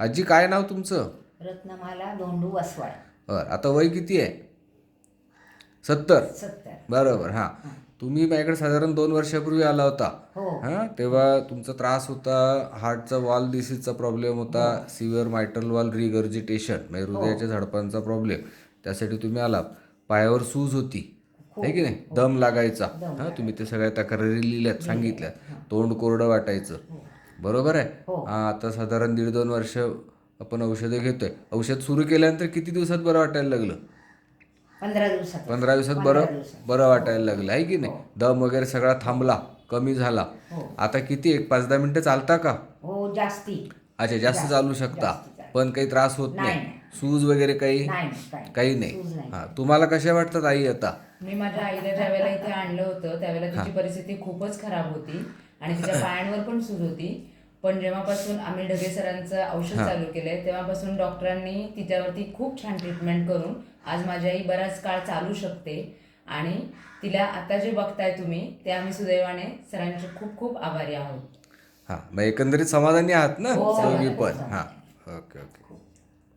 आजी काय नाव तुमचं? रत्नमाला धोंडू वसवाळ. बरं, आता वय किती आहे? 70. 70. बरोबर. हां, तुम्ही माझ्याकडे साधारण 2 वर्षापूर्वी आला होता. हो हां, तेव्हा तुमचा त्रास होता, हार्टचा वॉल डिसीजचा प्रॉब्लेम होता, हो सिव्हिअर मायट्रल वॉल रिगर्जिटेशन म्हणजे हो हृदयाच्या झडपांचा प्रॉब्लेम. त्यासाठी तुम्ही आलात. पायावर सूज होती, आहे खूप की नाही? हो दम लागायचा. दम हां, तुम्ही ते लागायचा. सगळ्या तक्रारी लिहिल्यात, लिहिलेलं सांगितल्यात. आहे. हां तोंड कोरडं वाटायचं. हो बरोबर आहे. हो हां, आता साधारण 1.5-2 वर्ष आपण औषधं घेतोय. औषध सुरू केल्यानंतर किती दिवसात बरं वाटायला लागलं? 15 दिवसातच. 15 दिवसात 15 बरं दिवसात. बरं हो वाटायला लागलं, आहे की हो नाही? दम वगैरे सगळा हो थांबला, कमी झाला. हो आता किती, एक 5-10 मिनटं चालता का? हो जास्ती. अच्छा, जास्त चालू शकता, जास्ती चालेल. पण काही त्रास होत नाही? नाही नाही सूज वगैरे काही? नाही नाही काही नाही. सूज नाही. हां, तुम्हाला कशा वाटतात आई आता? मी माझ्या आईला ज्या वेळेला इथे आणलं होतं त्यावेळेला हां. तिची परिस्थिती खूपच खराब होती आणि तिच्या पायांवर पण सूज होती. पण जेव्हापासून आम्ही ढगे सरांचं औषध हां. चालू केलंय तेव्हापासून डॉक्टरांनी तिच्यावरती खूप छान ट्रीटमेंट करून आज माझी आई बराच काळ चालू शकते आणि तिला आता जे बघताय तुम्ही ते आम्ही सुदैवाने सरांचे खूप खूप आभारी आहोत. हां, मग एकंदरीत समाधानी आहात ना हो, दोघी समाधानी. पण? हां, ओके ओके.